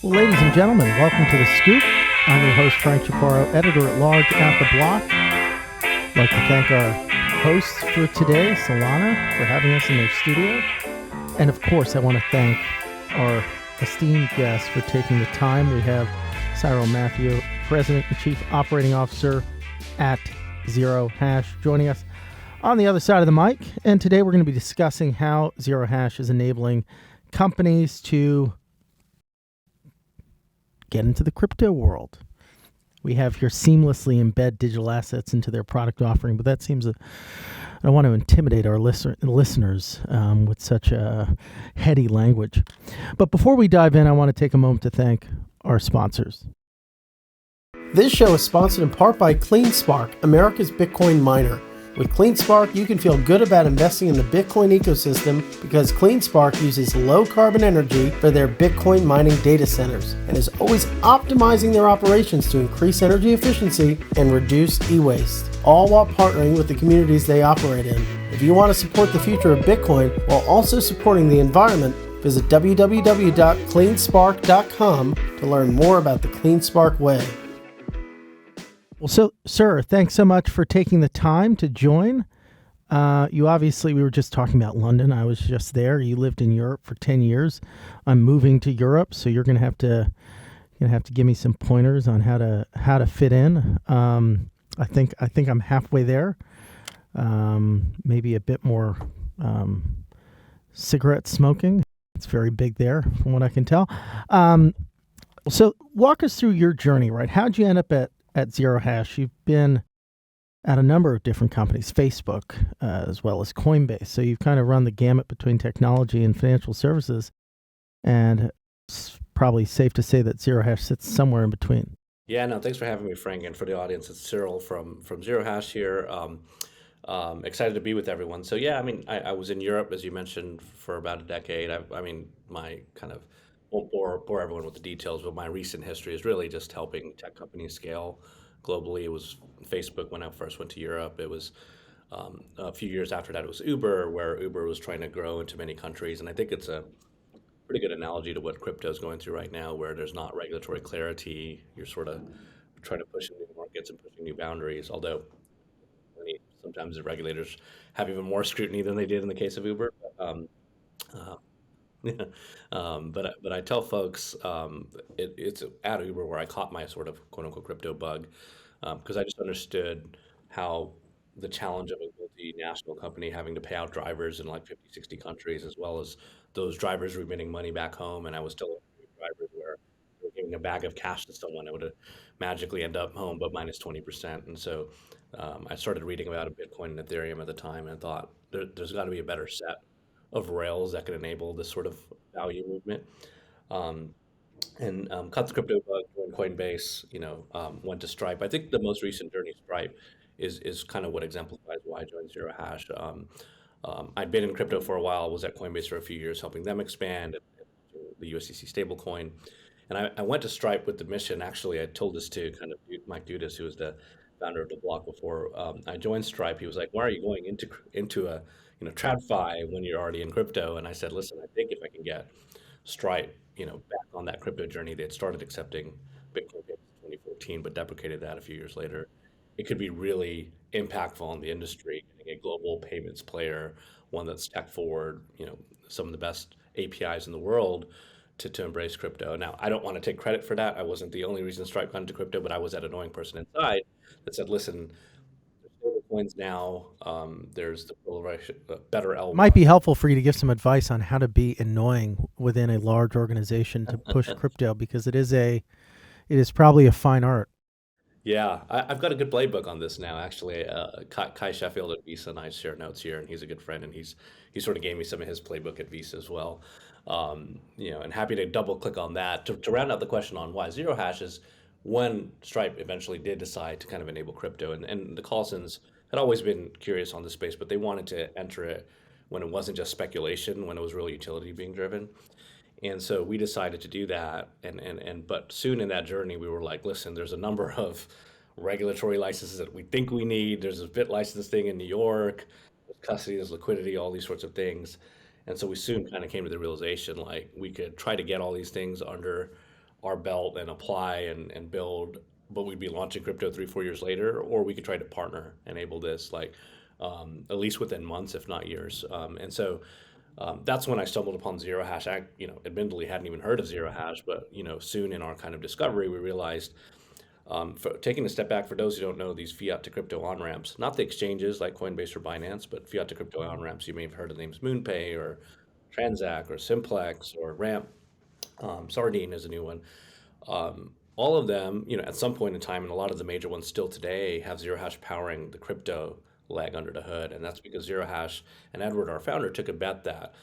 Well, ladies and gentlemen, welcome to The Scoop. I'm your host, Frank Chaparro, editor-at-large at The Block. I'd like to thank our hosts for today, Solana, for having us in their studio. And of course, I want to thank our esteemed guests for taking the time. We have Cyril Mathew, President and Chief Operating Officer at Zero Hash, joining us on the other side of the mic. And today we're going to be discussing how Zero Hash is enabling companies to get into the crypto world. We have here seamlessly embed digital assets into their product offering, but that seems I don't want to intimidate our listeners with such heady language. But before we dive in, I want to take a moment to thank our sponsors. This show is sponsored in part by CleanSpark, America's Bitcoin miner. With CleanSpark, you can feel good about investing in the Bitcoin ecosystem because CleanSpark uses low-carbon energy for their Bitcoin mining data centers and is always optimizing their operations to increase energy efficiency and reduce e-waste, all while partnering with the communities they operate in. If you want to support the future of Bitcoin while also supporting the environment, visit www.cleanspark.com to learn more about the CleanSpark way. Well, so, sir, thanks so much for taking the time to join. We were just talking about London. I was just there. You lived in Europe for 10 years. I'm moving to Europe, so you're going to have to give me some pointers on how to fit in. I think I'm halfway there. Maybe a bit more cigarette smoking. It's very big there, from what I can tell. So, walk us through your journey. Right? How'd you end up at Zero Hash? You've been at a number of different companies, Facebook, as well as Coinbase. So you've kind of run the gamut between technology and financial services. And it's probably safe to say that Zero Hash sits somewhere in between. Yeah, no, thanks for having me, Frank. And for the audience, it's Cyril from Zero Hash here. Excited to be with everyone. So yeah, I mean, I was in Europe, as you mentioned, for about a decade. My kind of, won't bore everyone with the details, but my recent history is really just helping tech companies scale globally. It was Facebook when I first went to Europe. It was a few years after that, it was Uber, where Uber was trying to grow into many countries. And I think it's a pretty good analogy to what crypto is going through right now, where there's not regulatory clarity. You're sort of trying to push new markets and pushing new boundaries, although sometimes the regulators have even more scrutiny than they did in the case of Uber. But I tell folks it's at Uber where I caught my sort of quote unquote crypto bug, because I just understood how the challenge of a multinational company having to pay out drivers in like 50, 60 countries, as well as those drivers remitting money back home. And I was still drivers where they were giving a bag of cash to someone that would magically end up home, but minus 20%. And so I started reading about Bitcoin and Ethereum at the time and thought there's got to be a better set of rails that can enable this sort of value movement. Cut the crypto bug, joined Coinbase, went to Stripe. I think the most recent journey Stripe is kind of what exemplifies why I joined Zero Hash. I'd been in crypto for a while, was at Coinbase for a few years, helping them expand the USDC stablecoin. And I went to Stripe with the mission. Actually, I told this to kind of Mike Dudas, who was the founder of the block before I joined Stripe. He was like, "Why are you going into a TradFi when you're already in crypto?" And I said, "Listen, I think if I can get Stripe, back on that crypto journey, they had started accepting Bitcoin payments in 2014, but deprecated that a few years later. It could be really impactful in the industry, getting a global payments player, one that's tech forward, some of the best APIs in the world to embrace crypto." Now, I don't want to take credit for that. I wasn't the only reason Stripe got into crypto, but I was that annoying person inside that said, "Listen, coins now. There's the better L1." Might be helpful for you to give some advice on how to be annoying within a large organization to push crypto, because it is probably a fine art. Yeah, I've got a good playbook on this now. Actually, Kai Sheffield at Visa and I share notes here, and he's a good friend, and he sort of gave me some of his playbook at Visa as well. And happy to double click on that to round out the question on why Zero Hash is when Stripe eventually did decide to kind of enable crypto, and the Carlsons had always been curious on the space, but they wanted to enter it when it wasn't just speculation, when it was real utility being driven. And so we decided to do that. But soon in that journey, we were like, listen, there's a number of regulatory licenses that we think we need. There's a bit license thing in New York, there's custody, there's liquidity, all these sorts of things. And so we soon kind of came to the realization, like, we could try to get all these things under our belt and apply and build, but we'd be launching crypto 3, 4 years later, or we could try to partner, enable this like at least within months, if not years. And so that's when I stumbled upon Zero Hash. I, admittedly hadn't even heard of Zero Hash, but soon in our kind of discovery, we realized, for taking a step back, for those who don't know, these fiat to crypto on ramps, not the exchanges like Coinbase or Binance, but fiat to crypto on ramps. You may have heard of the names MoonPay or Transact or Simplex or Ramp. Sardine is a new one. All of them, at some point in time, and a lot of the major ones still today have Zero Hash powering the crypto leg under the hood, and that's because Zero Hash and Edward, our founder, took a bet that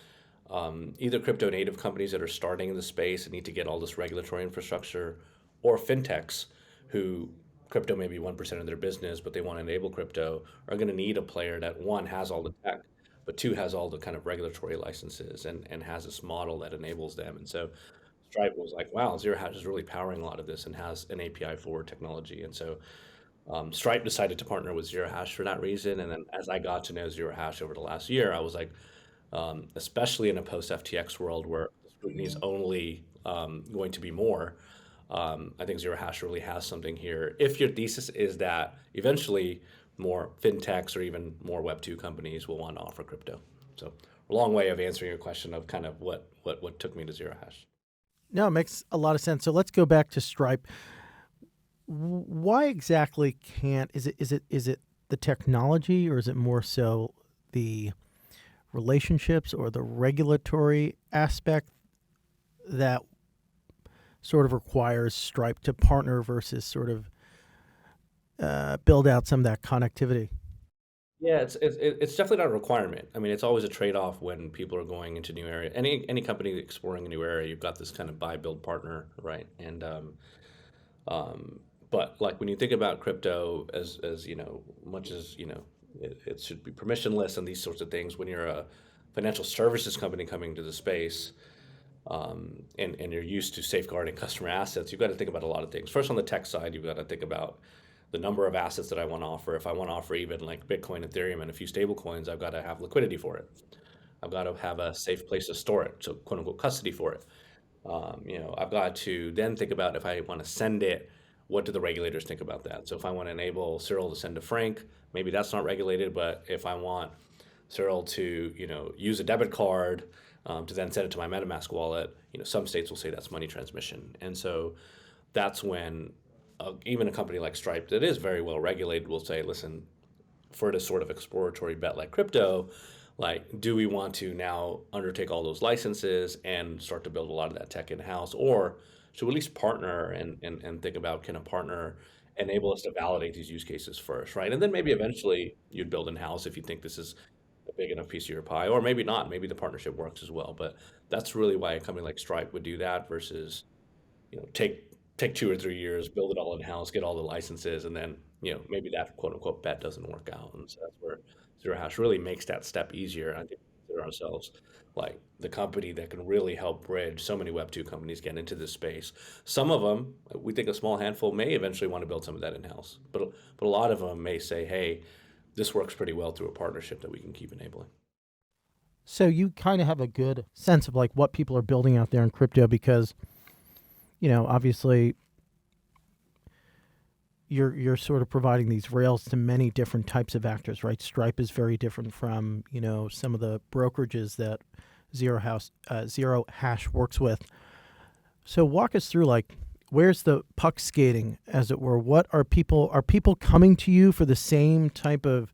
either crypto native companies that are starting in the space and need to get all this regulatory infrastructure, or fintechs who crypto may be 1% of their business, but they want to enable crypto, are going to need a player that one has all the tech, but two has all the kind of regulatory licenses and has this model that enables them. And so Stripe was like, wow, Zero Hash is really powering a lot of this and has an API forward technology. And so Stripe decided to partner with Zero Hash for that reason. And then as I got to know Zero Hash over the last year, I was like, especially in a post FTX world where scrutiny is only going to be more, I think Zero Hash really has something here. If your thesis is that eventually more fintechs or even more Web2 companies will want to offer crypto. So a long way of answering your question of kind of what took me to Zero Hash. No, it makes a lot of sense. So let's go back to Stripe. Why exactly can't is it the technology, or is it more so the relationships or the regulatory aspect that sort of requires Stripe to partner versus sort of build out some of that connectivity? Yeah, it's definitely not a requirement. I mean, it's always a trade-off when people are going into new area. Any company exploring a new area, you've got this kind of buy, build, partner, right? But like when you think about crypto as much as it should be permissionless and these sorts of things, when you're a financial services company coming to the space, and you're used to safeguarding customer assets, you've got to think about a lot of things. First, on the tech side, you've got to think about the number of assets that I want to offer. If I want to offer even like Bitcoin, Ethereum, and a few stable coins, I've got to have liquidity for it. I've got to have a safe place to store it, so quote unquote custody for it. I've got to then think about if I want to send it, what do the regulators think about that? So if I want to enable Cyril to send to Frank, maybe that's not regulated, but if I want Cyril to, use a debit card to then send it to my MetaMask wallet, some states will say that's money transmission. And so that's when even a company like Stripe that is very well regulated will say, listen, for this sort of exploratory bet like crypto, like, do we want to now undertake all those licenses and start to build a lot of that tech in-house, or should we at least partner and think about, can a partner enable us to validate these use cases first, right? And then maybe eventually you'd build in-house if you think this is a big enough piece of your pie, or maybe not. Maybe the partnership works as well. But that's really why a company like Stripe would do that versus, take 2 or 3 years, build it all in house, get all the licenses, and then maybe that quote unquote bet doesn't work out. And so that's where Zero Hash really makes that step easier. And I think we consider ourselves like the company that can really help bridge so many Web2 companies get into this space. Some of them, we think a small handful, may eventually want to build some of that in house, but a lot of them may say, hey, this works pretty well through a partnership that we can keep enabling. So you kind of have a good sense of like what people are building out there in crypto, because obviously you're sort of providing these rails to many different types of actors, right? Stripe is very different from some of the brokerages that Zero Hash works with. So walk us through, like, where's the puck skating, as it were? What are people coming to you for the same type of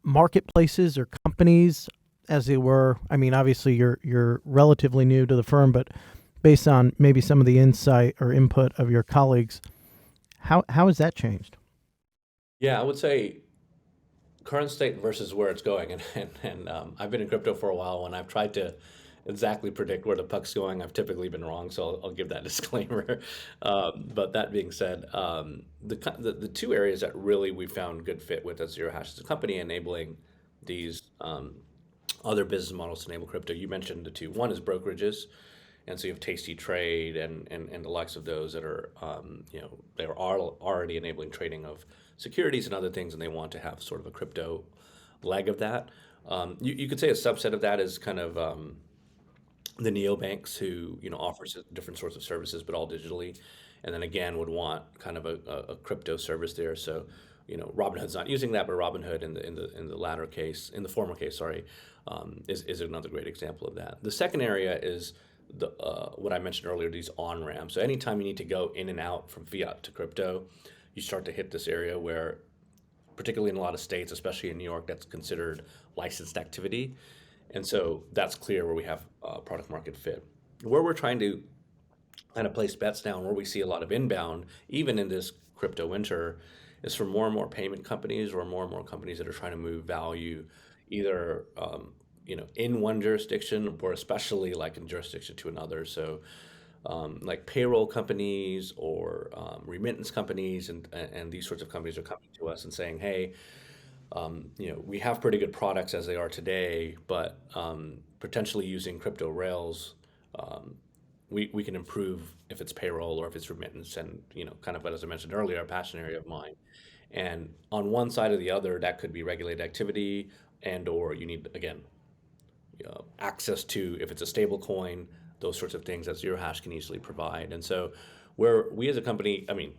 marketplaces or companies as they were? I mean, obviously you're relatively new to the firm, but based on maybe some of the insight or input of your colleagues, how has that changed? Yeah, I would say current state versus where it's going. And I've been in crypto for a while. When I've tried to exactly predict where the puck's going, I've typically been wrong. So I'll give that disclaimer. But that being said, the two areas that really we found good fit with at Zero Hash as a company enabling these other business models to enable crypto. You mentioned the two. One is brokerages. And so you have Tasty Trade and the likes of those that are, they're already enabling trading of securities and other things, and they want to have sort of a crypto leg of that. You could say a subset of that is kind of the neobanks who offer different sorts of services but all digitally, and then again would want kind of a crypto service there. So Robinhood's not using that, but Robinhood in the latter case, in the former case, sorry, is another great example of that. The second area is the what I mentioned earlier, these on ramps. So anytime you need to go in and out from fiat to crypto, you start to hit this area where, particularly in a lot of states, especially in New York, that's considered licensed activity. And so that's clear where we have product market fit. Where we're trying to kind of place bets now, and where we see a lot of inbound, even in this crypto winter, is for more and more payment companies or more and more companies that are trying to move value either in one jurisdiction or especially like in jurisdiction to another. So like payroll companies or remittance companies and these sorts of companies are coming to us and saying, hey, we have pretty good products as they are today, but potentially using crypto rails, we can improve if it's payroll or if it's remittance, and kind of as I mentioned earlier, a passion area of mine. And on one side or the other, that could be regulated activity, and or you need again access to, if it's a stable coin, those sorts of things that Zero Hash can easily provide. And so where we as a company, I mean,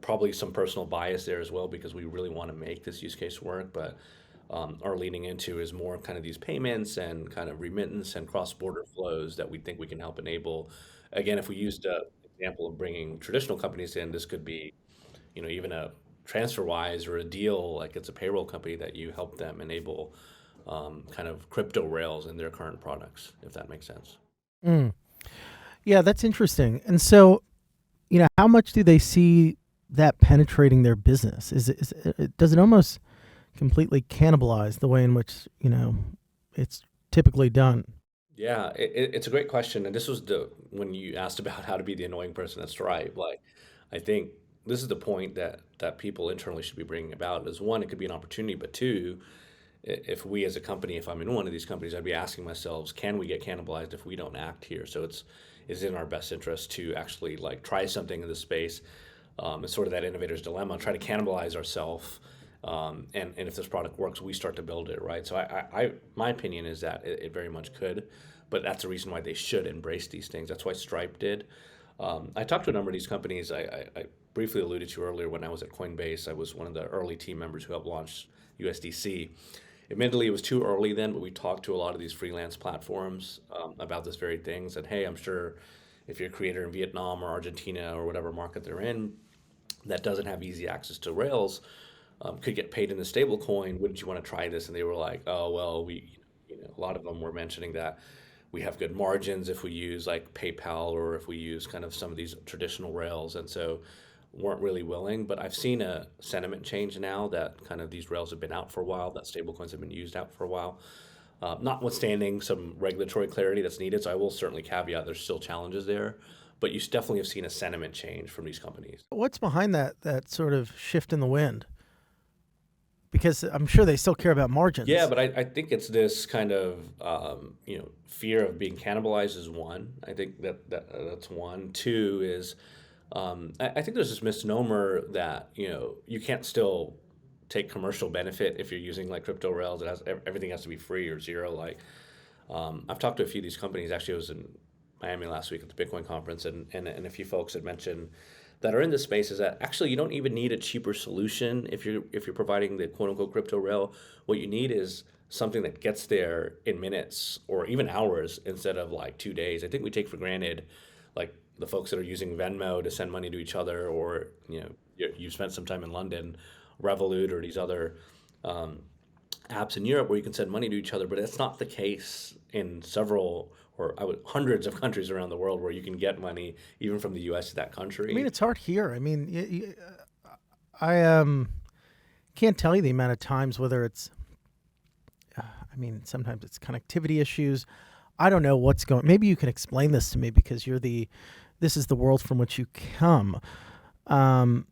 probably some personal bias there as well because we really want to make this use case work, but are leaning into is more kind of these payments and kind of remittance and cross-border flows that we think we can help enable. Again, if we used an example of bringing traditional companies in, this could be, even a TransferWise or a deal, like it's a payroll company that you help them enable kind of crypto rails in their current products, if that makes sense. Mm. Yeah, that's interesting. And so, how much do they see that penetrating their business? Does it almost completely cannibalize the way in which it's typically done? Yeah, it's a great question, and this was when you asked about how to be the annoying person at Stripe. Like, I think this is the point that people internally should be bringing about. Is one, it could be an opportunity, but two, if we as a company, if I'm in one of these companies, I'd be asking myself, can we get cannibalized if we don't act here? So it's in our best interest to actually like try something in this space. It's sort of that innovator's dilemma, try to cannibalize ourselves. And if this product works, we start to build it, right? So my opinion is that it very much could, but that's the reason why they should embrace these things. That's why Stripe did. I talked to a number of these companies. I briefly alluded to earlier when I was at Coinbase. I was one of the early team members who helped launch USDC. Admittedly, it was too early then, but we talked to a lot of these freelance platforms about this very thing. Said, hey, I'm sure if you're a creator in Vietnam or Argentina or whatever market they're in that doesn't have easy access to Rails, could get paid in the stable coin. Wouldn't you want to try this? And they were like, oh, well, a lot of them were mentioning that we have good margins if we use like PayPal or if we use kind of some of these traditional rails. And so weren't really willing. But I've seen a sentiment change now that kind of these rails have been out for a while, that stablecoins have been used out for a while. Notwithstanding some regulatory clarity that's needed. So I will certainly caveat there's still challenges there. But you definitely have seen a sentiment change from these companies. What's behind that sort of shift in the wind? Because I'm sure they still care about margins. Yeah, but I think it's this kind of fear of being cannibalized is one. I think that's one. Two is I think there's this misnomer that you can't still take commercial benefit if you're using like crypto rails. Everything has to be free or zero. Like I've talked to a few of these companies. Actually, I was in Miami last week at the Bitcoin conference, and a few folks had mentioned that are in this space is that actually you don't even need a cheaper solution if you're providing the quote unquote crypto rail. What you need is something that gets there in minutes or even hours instead of like 2 days. I think we take for granted like the folks that are using Venmo to send money to each other, or you've spent some time in London, Revolut or these other apps in Europe where you can send money to each other, but that's not the case in several or hundreds of countries around the world where you can get money even from the U.S. to that country. I mean, it's hard here. I mean, I can't tell you the amount of times whether it's, sometimes it's connectivity issues. I don't know what's going. Maybe you can explain this to me because this is the world from which you come. I'll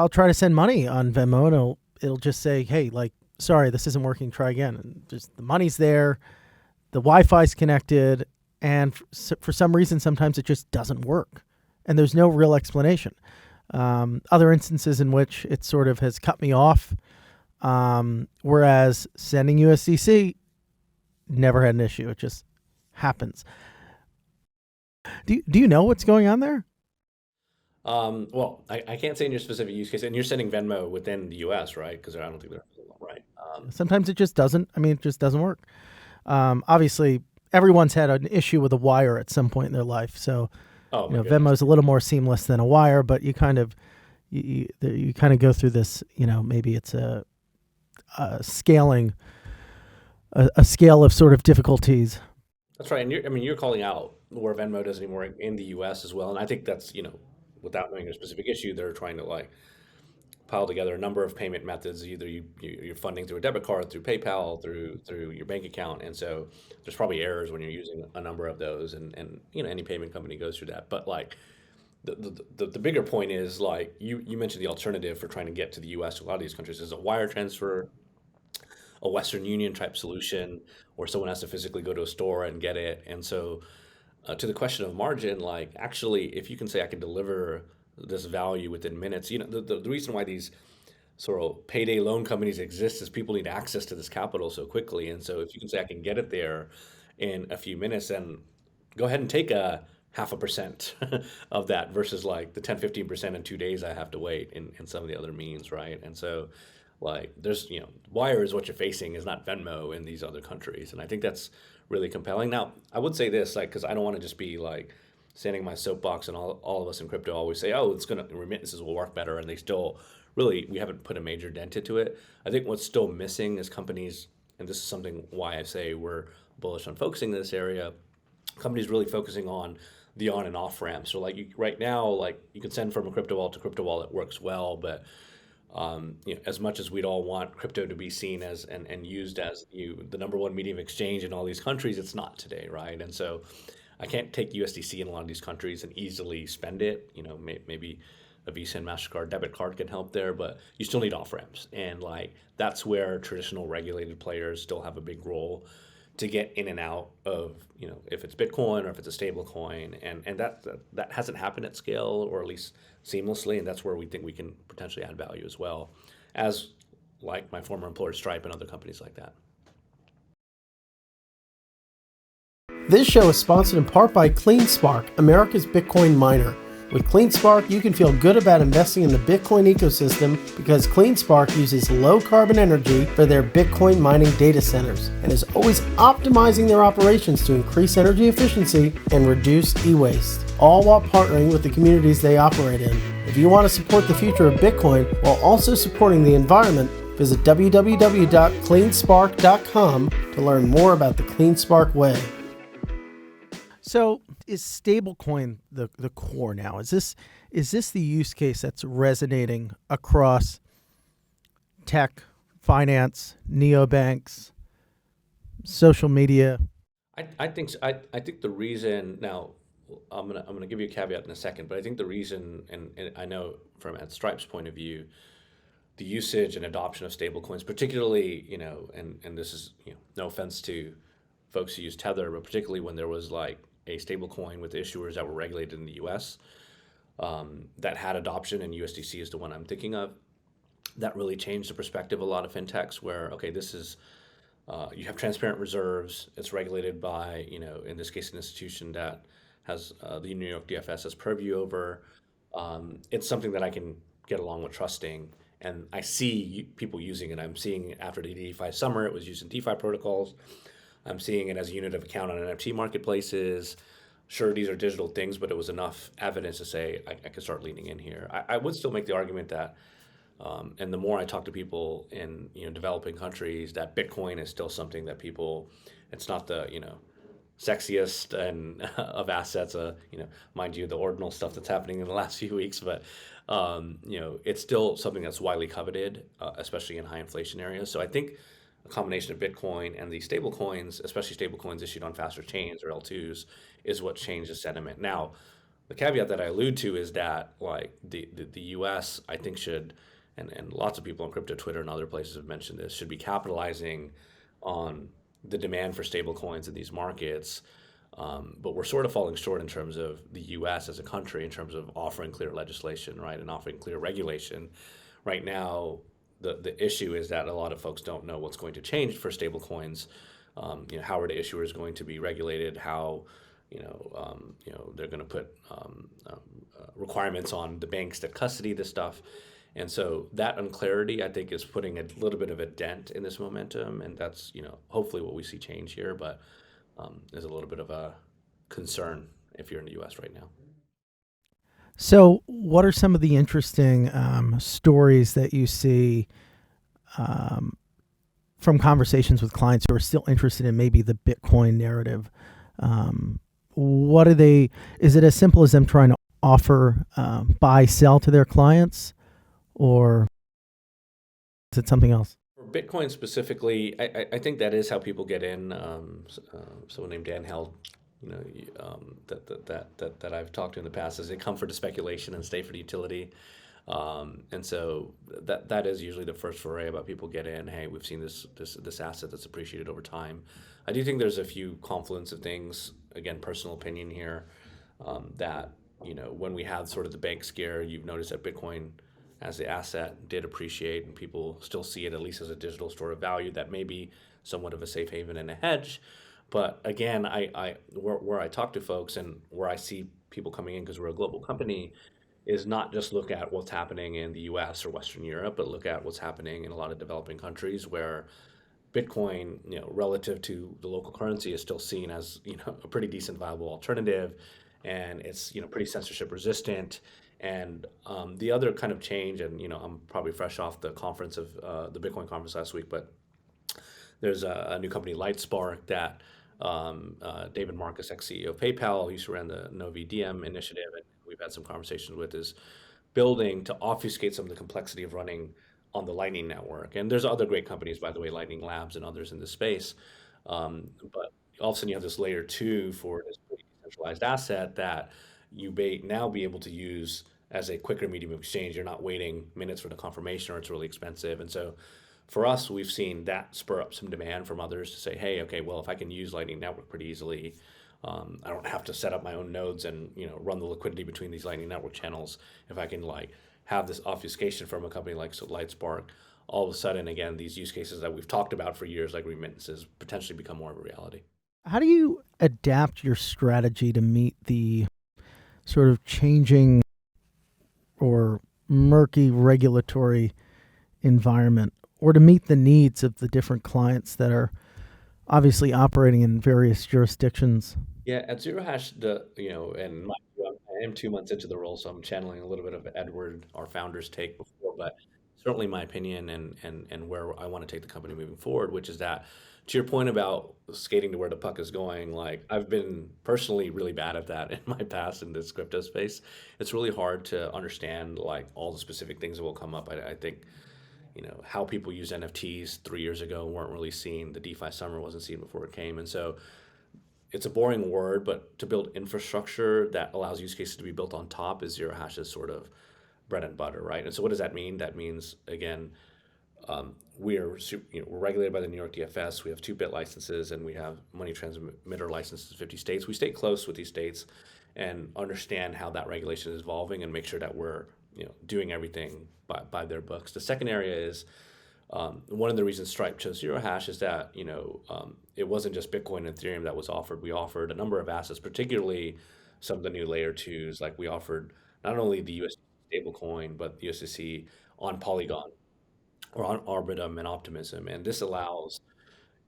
try to send money on Venmo and it'll just say, hey, like, sorry, this isn't working. Try again. And just the money's there. The Wi-Fi's connected, and for some reason, sometimes it just doesn't work, and there's no real explanation. Other instances in which it sort of has cut me off, whereas sending USDC never had an issue. It just happens. Do you know what's going on there? Well, I can't say in your specific use case, and you're sending Venmo within the U.S., right? Because I don't think they're right. Sometimes it just doesn't. I mean, it just doesn't work. Obviously, everyone's had an issue with a wire at some point in their life. So, Oh my goodness. Venmo's a little more seamless than a wire, but you kind of you kind of go through this. Maybe it's a scaling a scale of sort of difficulties. That's right. And you're calling out where Venmo does anymore in the U.S. as well. And I think that's, without knowing a specific issue, they're trying to like pile together a number of payment methods. Either you're funding through a debit card, through PayPal, through your bank account, and so there's probably errors when you're using a number of those, and any payment company goes through that. But like the bigger point is like you mentioned the alternative for trying to get to the U.S. to a lot of these countries is a wire transfer, a Western Union type solution, where someone has to physically go to a store and get it. And so, to the question of margin, like actually, if you can say I can deliver this value within minutes, the reason why these sort of payday loan companies exist is people need access to this capital so quickly. And so, if you can say I can get it there in a few minutes, then go ahead and take a 0.5% of that versus like the 10-15% in 2 days I have to wait in some of the other means, right? And so like there's, wire is what you're facing is not Venmo in these other countries. And I think that's really compelling. Now, I would say this, like, because I don't want to just be like standing in my soapbox and all of us in crypto always say, oh, remittances will work better. And they still really, we haven't put a major dent into it. I think what's still missing is companies, and this is something why I say we're bullish on focusing in this area, companies really focusing on the on and off ramps. So like right now, like you can send from a crypto wallet to crypto wallet, works well, but as much as we'd all want crypto to be seen as and used as the number one medium of exchange in all these countries, it's not today, right? And so I can't take USDC in a lot of these countries and easily spend it. Maybe a Visa and MasterCard debit card can help there, but you still need off ramps, and like that's where traditional regulated players still have a big role to get in and out of, if it's Bitcoin or if it's a stable coin. And that hasn't happened at scale, or at least seamlessly. And that's where we think we can potentially add value as well, as like my former employer Stripe and other companies like that. This show is sponsored in part by CleanSpark, America's Bitcoin miner. With CleanSpark, you can feel good about investing in the Bitcoin ecosystem because CleanSpark uses low-carbon energy for their Bitcoin mining data centers and is always optimizing their operations to increase energy efficiency and reduce e-waste, all while partnering with the communities they operate in. If you want to support the future of Bitcoin while also supporting the environment, visit www.cleanspark.com to learn more about the CleanSpark way. So is stablecoin the core now? Is this the use case that's resonating across tech, finance, neobanks, social media? I think so. I think the reason, now I'm gonna give you a caveat in a second, but I think the reason, and I know from at Stripe's point of view, the usage and adoption of stablecoins, particularly, and this is, no offense to folks who use Tether, but particularly when there was like a stablecoin with issuers that were regulated in the U.S. That had adoption, and USDC is the one I'm thinking of. That really changed the perspective of a lot of fintechs, where okay, this is you have transparent reserves. It's regulated by in this case an institution that has the New York DFS as purview over. It's something that I can get along with trusting, and I see people using it. I'm seeing after the DeFi summer, it was used in DeFi protocols. I'm seeing it as a unit of account on NFT marketplaces. Sure, these are digital things, but it was enough evidence to say I could start leaning in here. I would still make the argument that, and the more I talk to people in developing countries, that Bitcoin is still something that people. It's not the sexiest and of assets. Mind you, the ordinal stuff that's happening in the last few weeks, but it's still something that's widely coveted, especially in high inflation areas. So I think a combination of Bitcoin and the stable coins, especially stable coins issued on faster chains or L2s, is what changed the sentiment. Now, the caveat that I allude to is that like the US, I think should, and lots of people on crypto Twitter and other places have mentioned this, should be capitalizing on the demand for stable coins in these markets. But we're sort of falling short in terms of the US as a country, in terms of offering clear legislation, right, and offering clear regulation. Right now, the issue is that a lot of folks don't know what's going to change for stablecoins, how are the issuers going to be regulated? How they're going to put requirements on the banks that custody this stuff. And so that unclarity, I think, is putting a little bit of a dent in this momentum, and that's hopefully what we see change here. But there's a little bit of a concern if you're in the U.S. right now. So, what are some of the interesting stories that you see from conversations with clients who are still interested in maybe the Bitcoin narrative? What are they? Is it as simple as them trying to offer buy, sell to their clients, or is it something else? For Bitcoin specifically, I think that is how people get in. Someone named Dan Held, that I've talked to in the past, is they come for the speculation and stay for the utility. And so that is usually the first foray about people get in. Hey, we've seen this asset that's appreciated over time. I do think there's a few confluence of things. Again, personal opinion here, that when we had sort of the bank scare, you've noticed that Bitcoin as the asset did appreciate, and people still see it at least as a digital store of value that may be somewhat of a safe haven and a hedge. But again, where I talk to folks and where I see people coming in, because we're a global company, is not just look at what's happening in the US or Western Europe, but look at what's happening in a lot of developing countries where Bitcoin, relative to the local currency, is still seen as a pretty decent viable alternative, and it's pretty censorship resistant. And the other kind of change, and I'm probably fresh off the conference of the Bitcoin conference last week, but there's a new company, Lightspark, that David Marcus, ex-CEO of PayPal, used to run the NoVDM initiative, and we've had some conversations with, is building to obfuscate some of the complexity of running on the Lightning Network. And there's other great companies, by the way, Lightning Labs and others in this space. But all of a sudden you have this layer two for this pretty decentralized asset that you may now be able to use as a quicker medium of exchange. You're not waiting minutes for the confirmation, or it's really expensive. And so for us, we've seen that spur up some demand from others to say, hey, okay, well, if I can use Lightning Network pretty easily, I don't have to set up my own nodes and run the liquidity between these Lightning Network channels. If I can have this obfuscation from a company like Lightspark, all of a sudden, again, these use cases that we've talked about for years, like remittances, potentially become more of a reality. How do you adapt your strategy to meet the sort of changing or murky regulatory environment, or to meet the needs of the different clients that are obviously operating in various jurisdictions? Yeah, at Zero Hash, I am 2 months into the role, so I'm channeling a little bit of Edward, our founder's take before, but certainly my opinion and where I want to take the company moving forward, which is that, to your point about skating to where the puck is going, I've been personally really bad at that in my past in this crypto space. It's really hard to understand all the specific things that will come up. I think how people use NFTs 3 years ago weren't really seen. The DeFi summer wasn't seen before it came. And so it's a boring word, but to build infrastructure that allows use cases to be built on top is Zero Hash's sort of bread and butter, right? And so what does that mean? That means, again, we're regulated by the New York DFS. We have 2-bit licenses, and we have money transmitter licenses in 50 states. We stay close with these states and understand how that regulation is evolving and make sure that we're doing everything by their books. The second area is, one of the reasons Stripe chose Zero Hash is that it wasn't just Bitcoin and Ethereum that was offered. We offered a number of assets, particularly some of the new layer twos. Like we offered not only the USDC stablecoin, but the USDC on Polygon or on Arbitrum and Optimism. And this allows,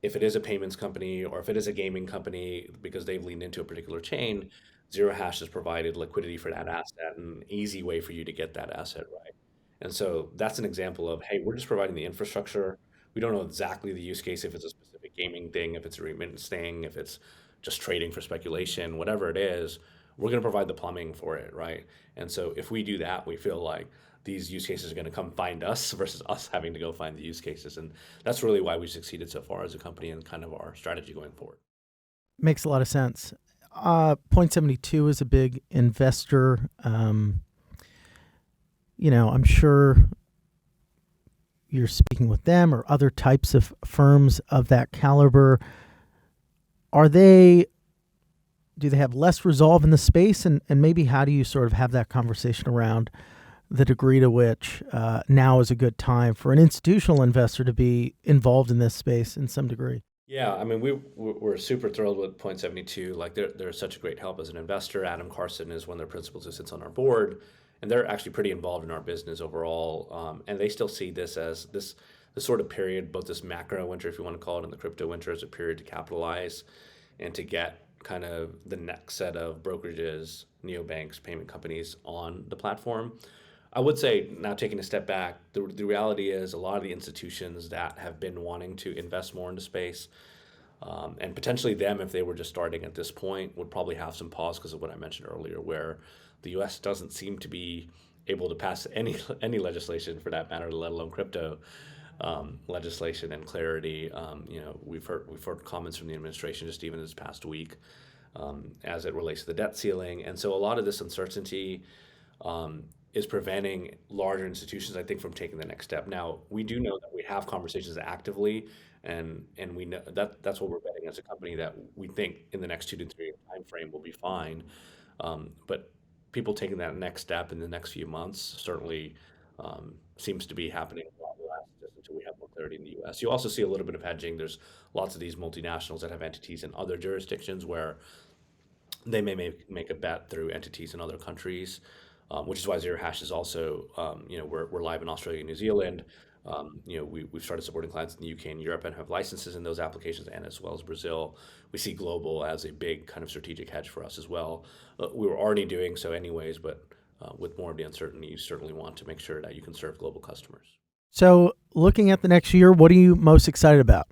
if it is a payments company or if it is a gaming company, because they've leaned into a particular chain, Zero Hash has provided liquidity for that asset and an easy way for you to get that asset right. And so that's an example of, hey, we're just providing the infrastructure. We don't know exactly the use case, if it's a specific gaming thing, if it's a remittance thing, if it's just trading for speculation, whatever it is, we're going to provide the plumbing for it, right? And so if we do that, we feel like these use cases are going to come find us versus us having to go find the use cases. And that's really why we've succeeded so far as a company and kind of our strategy going forward. Makes a lot of sense. Point 72 is a big investor. I'm sure you're speaking with them or other types of firms of that caliber. Do they have less resolve in the space? And maybe how do you sort of have that conversation around the degree to which now is a good time for an institutional investor to be involved in this space in some degree? Yeah, I mean, we're super thrilled with Point 72. Like, they're such a great help as an investor. Adam Carson is one of their principals who sits on our board, and they're actually pretty involved in our business overall. And they still see this as this sort of period, both this macro winter, if you want to call it, and the crypto winter, as a period to capitalize and to get kind of the next set of brokerages, neobanks, payment companies on the platform. I would say, now taking a step back, the reality is a lot of the institutions that have been wanting to invest more into space, and potentially them, if they were just starting at this point, would probably have some pause because of what I mentioned earlier, where the U.S. doesn't seem to be able to pass any legislation for that matter, let alone crypto legislation and clarity. We've heard comments from the administration just even this past week, as it relates to the debt ceiling, and so a lot of this uncertainty is preventing larger institutions, I think, from taking the next step. Now, we do know that we have conversations actively, and we know that that's what we're betting as a company, that we think in the next 2 to 3 year time frame will be fine. But people taking that next step in the next few months certainly seems to be happening a lot less, just until we have more clarity in the U.S. You also see a little bit of hedging. There's lots of these multinationals that have entities in other jurisdictions where they may make a bet through entities in other countries, which is why Zero Hash is also, we're live in Australia and New Zealand. We've started supporting clients in the UK and Europe and have licenses in those applications, and as well as Brazil. We see global as a big kind of strategic hedge for us as well. We were already doing so anyways, but with more of the uncertainty, you certainly want to make sure that you can serve global customers. So, looking at the next year, what are you most excited about?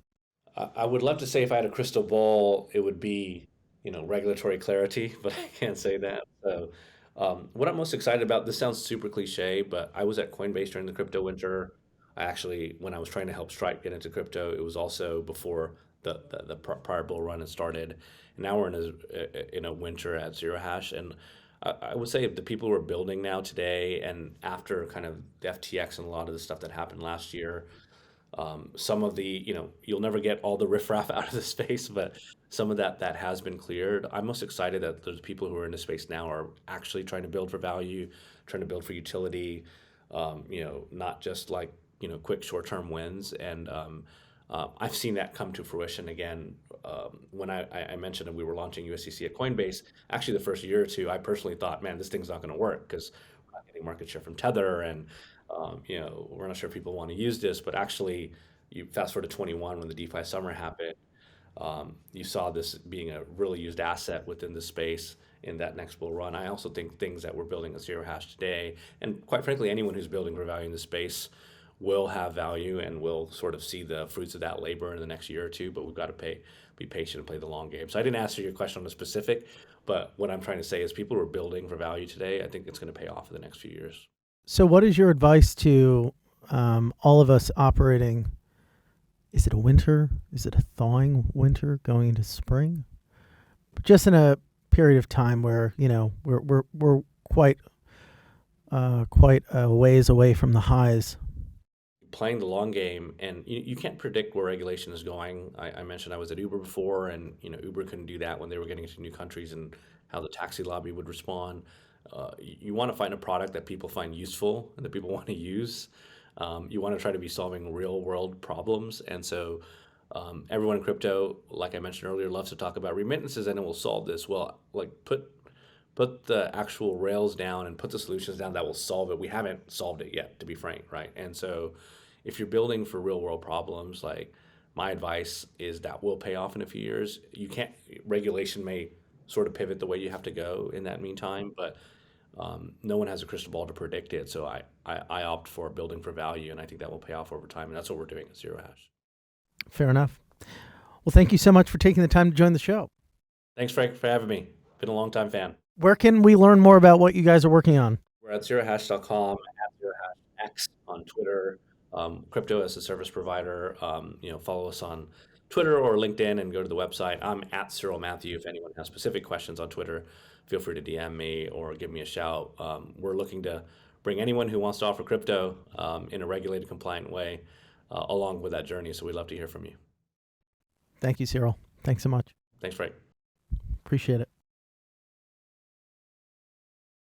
I would love to say if I had a crystal ball, it would be, regulatory clarity, but I can't say that. So, what I'm most excited about, this sounds super cliche, but I was at Coinbase during the crypto winter. I actually, when I was trying to help Stripe get into crypto, it was also before the prior bull run had started. And now we're in a winter at Zero Hash, and I would say the people who are building now today, and after kind of the FTX and a lot of the stuff that happened last year, some of the, you'll never get all the riffraff out of the space, but some of that has been cleared. I'm most excited that those people who are in the space now are actually trying to build for value, trying to build for utility, not just like, quick short-term wins. And I've seen that come to fruition again. When I mentioned that we were launching USDC at Coinbase, actually the first year or two, I personally thought, man, this thing's not going to work because we're not getting market share from Tether, and we're not sure if people want to use this. But actually, you fast forward to 21 when the DeFi summer happened, you saw this being a really used asset within the space in that next bull run. I also think things that we're building at Zero Hash today, and quite frankly, anyone who's building for value in the space will have value and will sort of see the fruits of that labor in the next year or two. But we've got to be patient and play the long game. So I didn't answer your question on the specific, but what I'm trying to say is people who are building for value today, I think it's going to pay off in the next few years. So, what is your advice to all of us operating? Is it a winter? Is it a thawing winter going into spring? Just in a period of time where we're quite a ways away from the highs. Playing the long game, and you can't predict where regulation is going. I mentioned I was at Uber before, and Uber couldn't do that when they were getting into new countries, and how the taxi lobby would respond. You want to find a product that people find useful and that people want to use. You want to try to be solving real world problems, and so everyone in crypto, like I mentioned earlier, loves to talk about remittances and it will solve this. Well, like put the actual rails down and put the solutions down that will solve it. We haven't solved it yet, to be frank, right? And so if you're building for real world problems, like, my advice is that will pay off in a few years. You can't, regulation may sort of pivot the way you have to go in that meantime, but no one has a crystal ball to predict it. So I opt for building for value, and I think that will pay off over time. And that's what we're doing at Zero Hash. Fair enough. Well, thank you so much for taking the time to join the show. Thanks, Frank, for having me. Been a long time fan. Where can we learn more about what you guys are working on? We're at zerohash.com, at zerohashx on Twitter, crypto as a service provider. Follow us on Twitter or LinkedIn and go to the website. I'm at Cyril Mathew. If anyone has specific questions on Twitter, feel free to DM me or give me a shout. We're looking to bring anyone who wants to offer crypto in a regulated, compliant way along with that journey. So we'd love to hear from you. Thank you, Cyril. Thanks so much. Thanks, Frank. Appreciate it.